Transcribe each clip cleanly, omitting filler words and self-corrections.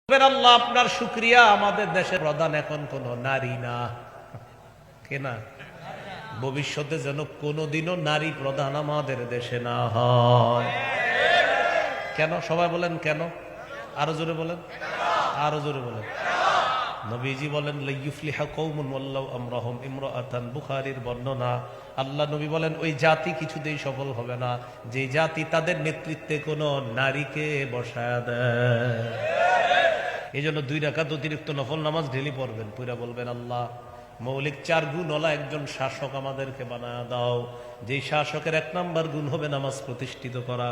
আল্লাহ আপনার শুকরিয়া, আমাদের দেশের প্রধান এখন কোন নারী না, কেনা ভবিষ্যতে যেন কোনোদিনও নারী প্রধান আমাদের দেশে না হয়। কেন সবাই বলেন কেন? আরো জোরে বলেন, আরো জোরে বলেন। নবীজি বলেন লাইয়ুফলিহা কওমুন ওয়াল্লাহু আমরাহুম ইমরাআতান, বুখারীর বর্ণনা। আল্লাহ নবী বলেন ওই জাতি কিছুতেই সফল হবে না যে জাতি তাদের নেতৃত্বে কোনো নারীকে বসায় দেয়। এই জন্য 2 রাকাত অতিরিক্ত নফল নামাজ ডেলি পড়বেন, পুরা বলবেন আল্লাহ মৌলিক 4 গুণওয়ালা একজন শাসক আমাদেরকে বানায় দাও। যেই শাসকের 1 নাম্বার গুণ হবে নামাজ প্রতিষ্ঠিত করা,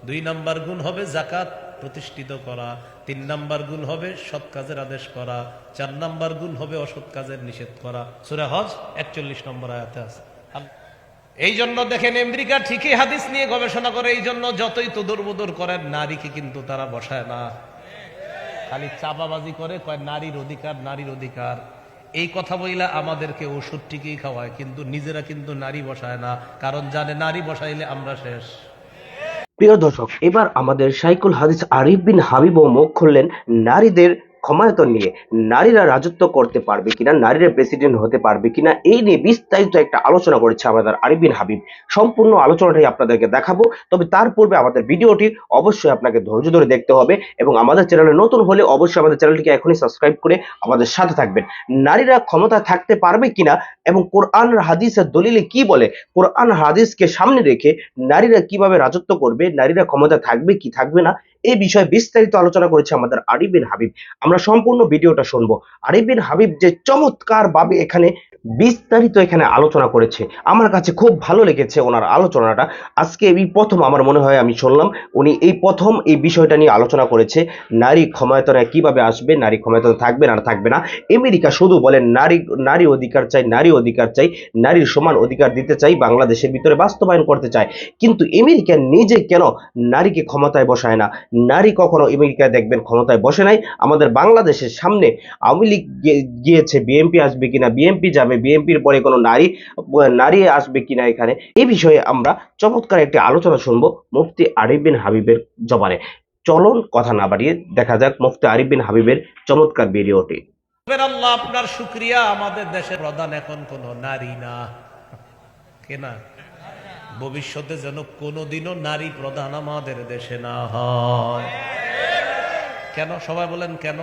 2 নাম্বার গুণ হবে যাকাত প্রতিষ্ঠিত করা, 3 নাম্বার গুণ হবে সৎ কাজের আদেশ করা, 4 নাম্বার গুণ হবে অসৎ কাজের নিষেধ করা। সূরা হজ 41 নম্বর আয়াতে আছে। এই জন্য দেখেন আমেরিকা ঠিকই হাদিস নিয়ে গবেষণা করে, এই জন্য যতই তদুর করেন নারীকে কিন্তু তারা বসায় না, খালি চাপাবাজি করে, কয় নারীর অধিকার নারীর অধিকার। এই কথা বইলা আমাদেরকে ওষুধ টিকেই খাওয়ায়, কিন্তু নিজেরা কিন্তু নারী বসায় না, কারণ জানে নারী বসাইলে আমরা শেষ। প্রিয় দর্শক, এবার আমাদের শাইখুল হাদিস আরিফ বিন হাবিবও মুখ খুললেন নারীদের ক্ষমতায়ন নিয়ে। নারীরা রাজত্ব করতে পারবে কিনা, নারীরা প্রেসিডেন্ট হতে পারবে কিনা, এই নিয়ে বিস্তারিত একটা আলোচনা করেছে আমাদের আরিফ বিন হাবিব। সম্পূর্ণ আলোচনাটাই আপনাদেরকে দেখাবো, তবে তার পূর্বে আমাদের ভিডিওটি অবশ্যই আপনাকে ধৈর্য ধরে দেখতে হবে এবং আমাদের চ্যানেলে নতুন হলে অবশ্যই আমাদের চ্যানেলটিকে এখনই সাবস্ক্রাইব করে আমাদের সাথে থাকবেন। নারীরা ক্ষমতায় থাকতে পারবে কিনা এবং কোরআন হাদিসের দলিলে কি বলে, কোরআন হাদিসকে সামনে রেখে নারীরা কিভাবে রাজত্ব করবে, নারীরা ক্ষমতায় থাকবে কি থাকবে না, এই বিষয়ে বিস্তারিত আলোচনা করেছে আমাদের আরিফ বিন হাবিব। আমরা সম্পূর্ণ ভিডিওটা শুনবো। আরিফ বিন হাবিব যে চমৎকার ভাবে এখানে বিস্তারিত আলোচনা করেছে, আমার কাছে খুব ভালো লেগেছে ওনার আলোচনাটা। আজকে এই প্রথম আমার মনে হয় আমি শুনলাম উনি এই প্রথম এই বিষয়টা নিয়ে আলোচনা করেছে, নারী ক্ষমতায়নে কিভাবে আসবে, নারী ক্ষমতায়ন থাকবে না থাকবে না। আমেরিকা শুধু বলে নারী নারী অধিকার চাই, নারী অধিকার চাই, নারীর সমান অধিকার দিতে চাই, বাংলাদেশের ভিতরে বাস্তবায়ন করতে চায়, কিন্তু আমেরিকা নিজে কেন নারীকে ক্ষমতায় বসায় না? নারী কখনো আমেরিকায় দেখবেন ক্ষমতায় বসে নাই। আমাদের বাংলাদেশের সামনে আওয়ামী লীগ গিয়েছে, বিএনপি আসবে কিনা, বিএনপি যাবে, বিএনপির পরে কোনো নারী নারী আসবে কিনা, এখানে এই বিষয়ে আমরা চমৎকার একটি আলোচনা শুনবো মুফতি আরিফ বিন হাবিবের জবানে। চলুন কথা না বাড়িয়ে দেখা যাক মুফতি আরিফ বিন হাবিবের চমৎকার ভিডিওটি। আল্লাহ আপনার শুকরিয়া, আমাদের দেশের প্রধান এখন কোন নারী না, কেনা ভবিষ্যতে যেন কোনোদিনও নারী প্রধান আমাদের দেশে না হয়। কেন সবাই বলেন কেন?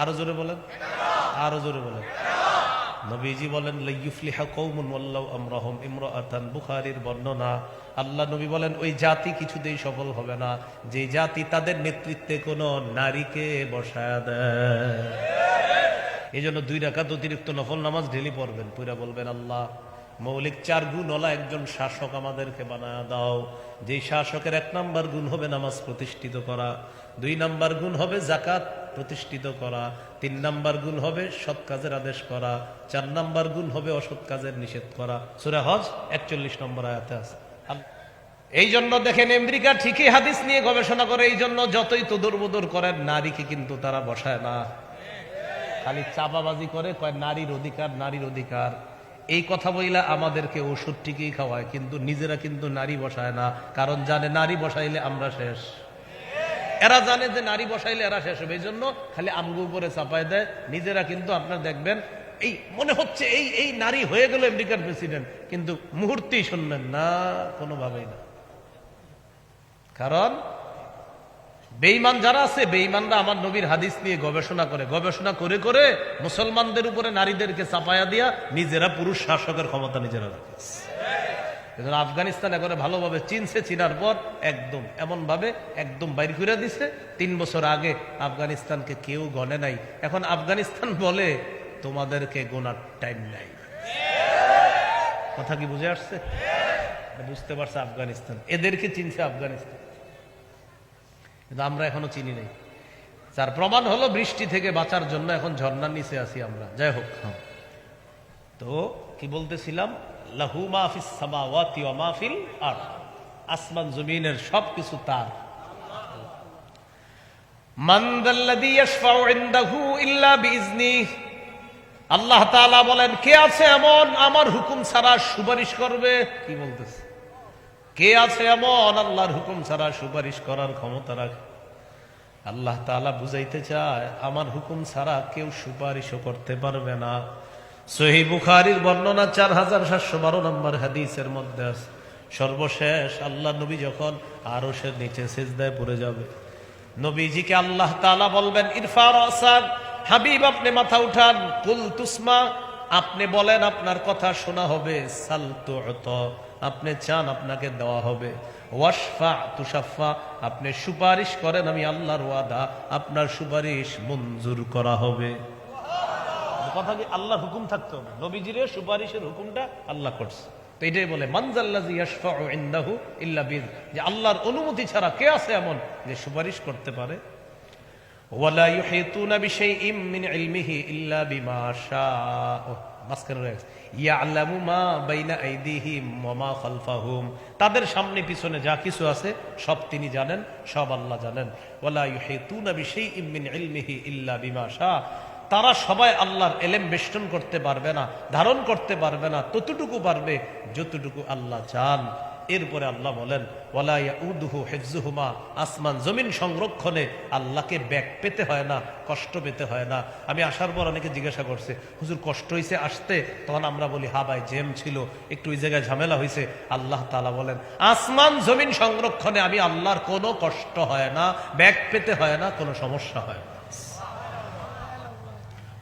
আরো জোরে বলেন, আরো জোরে বলেন। নবীজি বলেন লাইয়ুফলিহা কওমুন ওয়াল্লাহু আমরাহুম ইমরাআতান, বুখারীর বর্ণনা। আল্লাহ নবী বলেন ওই জাতি কিছুতেই সফল হবে না যে জাতি তাদের নেতৃত্বে কোনো নারীকে বসায় দেয়। এই জন্য 2 রাকাত অতিরিক্ত নফল নামাজ ডেলি পড়বেন, পুরা বলবেন আল্লাহ মৌলিক 4 গুণওয়ালা একজন শাসক আমাদেরকে বানায় দাও। যেই শাসকের 1 নাম্বার গুণ হবে নামাজ প্রতিষ্ঠিত করা, 2 নাম্বার গুণ হবে যাকাত প্রতিষ্ঠিত করা, 3 নাম্বার গুণ হবে সৎ কাজের আদেশ করা, 4 নাম্বার গুণ হবে অসৎ কাজের নিষেধ করা। সূরা হজ 41 নম্বর আয়াতে আছে। এই জন্য দেখেন আমেরিকা ঠিকই হাদিস নিয়ে গবেষণা করে, এই জন্য যতই তদুর করেন নারীকে কিন্তু তারা বসায় না, খালি চাপাবাজি করে, কয় নারীর অধিকার নারীর অধিকার। এই কথা বইলা আমাদেরকে ওষুধ টিকেই খাওয়ায়, কিন্তু নিজেরা কিন্তু নারী বসায় না, কারণ জানে নারী বসাইলে আমরা শেষ। এরা জানে যে নারী বসাইলে এরা শেষ হবে, এই জন্য খালি আমগো উপরে চাপায় দেয়, নিজেরা কিন্তু আপনার দেখবেন এই মনে হচ্ছে এই এই নারী হয়ে গেল আমেরিকার প্রেসিডেন্ট, কিন্তু মুহূর্তেই শুনবেন না, কোনোভাবেই না। কারণ বেঈমান যারা আছে, বেঈমানরা আমার নবীর হাদিস নিয়ে গবেষণা করে করে মুসলমানদের উপরে নারীদেরকে চাপায়া দিয়া নিজেরা পুরুষ শাসকের ক্ষমতা নিজেরা রাখে। আফগানিস্তান এখন ভালোভাবে চিনছে, চিনার পর একদম এমন ভাবে একদম বাইর করে দিছে। 3 বছর আগে আফগানিস্তানকে কেউ গণে নাই, এখন আফগানিস্তান বলে তোমাদেরকে গোনার টাইম নাই। কথা কি বুঝে আসছে? বুঝতে পারছে আফগানিস্তান, এদেরকে চিনছে আফগানিস্তান, কিন্তু আমরা এখনো চিনি নাই। যার প্রমাণ হলো বৃষ্টি থেকে বাঁচার জন্য এখন ঝর্ণার নিচে আছি আমরা। যাই হোক, তো কি বলতেছিলাম, লাহু মা ফিস সামাওয়াতি ওয়া মা ফিল আরদ, আসমান জমিনের সবকিছু তার। মান যাল্লাযী ইয়াশফাউ ইনদাহু ইল্লা বিইজনিহি, আল্লাহ তাআলা বলেন কে আছে এমন আমার হুকুম ছাড়া সুপারিশ করবে? কি বলতেছে? কে আছে এমন আল্লাহর হুকুম ছাড়া সুপারিশ করার ক্ষমতা রাখে? আল্লাহ তাআলা বুঝাইতে চায় আমার হুকুম ছাড়া কেউ সুপারিশও করতে পারবে না। সহিহ বুখারীর বর্ণনা 4712 নম্বর হাদিসের মধ্যে আছে, সর্বশেষ আল্লাহ নবী যখন আরশের নিচে সিজদায় পড়ে যাবে, নবীজিকে আল্লাহ তাআলা বলবেন ইরফা রাসাক, হাবিব আপনি মাথা উঠান, কুল তুসমা, আপনি বলেন আপনার কথা শোনা হবে, সাল তু'তা, আপনি চান আপনাকে দেওয়া হবে, ওয়াশফা তুশাফা, আপনি সুপারিশ করেন আমি আল্লাহর ওয়াদা আপনার সুপারিশ মঞ্জুর করা হবে। কথা কি আল্লাহর হুকুম থাকতে হবে, নবীজির সুপারিশের হুকুমটা আল্লাহ করছে। তো এটাই বলে মানজাল্লাযী ইয়াশফাউ ইনদাহু ইল্লা বিজ, যে আল্লাহর অনুমতি ছাড়া কে আছে এমন যে সুপারিশ করতে পারে। ওয়ালা ইউহিতুনা বিশাইইম মিন ইলমিহি ইল্লা বিমা শাআ, মাসখানে রয়েছে ইয়ালামু মা বাইনা আইদিহিম ওয়া মা খালফাহুম, তাদের সামনে পিছনে যা কিছু আছে সব তিনি জানেন, সব আল্লাহ জানেন। ওয়ালা ইউহিতুনা বিশাইইম মিন ইলমিহি ইল্লা বিমা শাআ, তারা সবাই আল্লাহর ইলম বেষ্টন করতে পারবে না, ধারণ করতে পারবে না, ততটুকু পারবে যতটুকু আল্লাহ চান। এরপরে আল্লাহ বলেন ওয়ালা ইয়াউদুহু হিফযুহুমা, আসমান জমিন সংরক্ষণে আল্লাহকে ব্যাক পেতে হয় না, কষ্ট পেতে হয় না। আমি আসার পর অনেকে জিজ্ঞাসা করছে হুজুর কষ্ট হয়েছে আসতে, তখন আমরা বলি হা ভাই জ্যাম ছিল, একটু ওই জায়গায় ঝামেলা হয়েছে। আল্লাহ তাআলা বলেন আসমান জমিন সংরক্ষণে আমি আল্লাহর কোনো কষ্ট হয় না, ব্যাক পেতে হয় না, কোনো সমস্যা হয় না।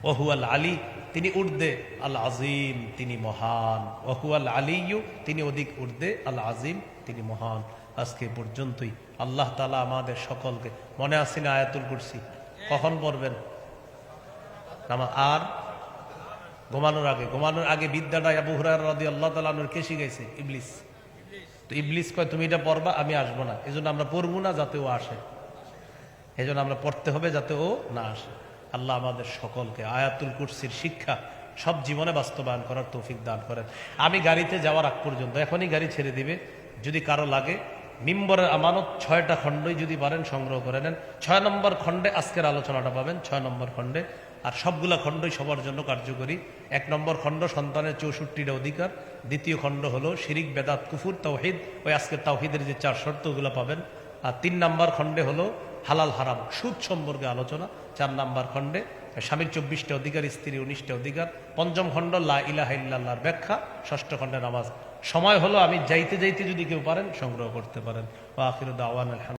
ওহুয়াল আলী, তিনি ঊর্ধ্বে, আল আজিম, তিনি মহান। ওহুয়াল আলিয়্যু, তিনি অধিক ঊর্ধ্বে, আল আজিম, তিনি মহান। আজকে পর্যন্তই। আল্লাহ তাআলা আমাদের সকলকে, মনে আছে না আয়াতুল কুরসি কখন পড়বেন? আর ঘুমানোর আগে বিদ্যাটা আবু হুরায়রা রাদিয়াল্লাহু তাআলা আনহু কে শিখাইছে? ইবলিস। তো ইবলিস কয় তুমি এটা পড়বা, আমি আসবো না, এজন্য আমরা পড়বো না যাতে ও আসে, এজন্য আমরা পড়তে হবে যাতে ও না আসে। আল্লাহ আমাদের সকলকে আয়াতুল কুরসির শিক্ষা সব জীবনে বাস্তবায়ন করার তৌফিক দান করেন। আমি গাড়িতে যাওয়ার আগ পর্যন্ত, এখনই গাড়ি ছেড়ে দিবে, যদি কারো লাগে মিম্বরের আমানত 6টা খণ্ডই যদি পারেন সংগ্রহ করে নেন। 6 নম্বর খণ্ডে আজকের আলোচনাটা পাবেন, 6 নম্বর খণ্ডে। আর সবগুলা খণ্ডই সবার জন্য কার্যকরী। 1 নম্বর খণ্ড সন্তানের 64টা অধিকার, 2য় খণ্ড হলো শিরিক বেদাত কুফুর তাওহীদ, ওই আজকের তাওহীদের যে 4 শর্ত ওগুলো পাবেন। আর 3 নম্বর খণ্ডে হলো হালাল হারাম সুদ সম্পর্কে আলোচনা। 4 নম্বর খণ্ডে স্বামীর 24টা অধিকার, স্ত্রীর 19টা অধিকার। 5ম খণ্ড লা ইলাহা ইল্লাল্লাহর ব্যাখ্যা। 6ষ্ঠ খণ্ডে নামাজ। সময় হলো আমি যাইতে যাইতে যদি কেউ পারেন সংগ্রহ করতে পারেন। ওয়া আখিরু দাওয়ানা।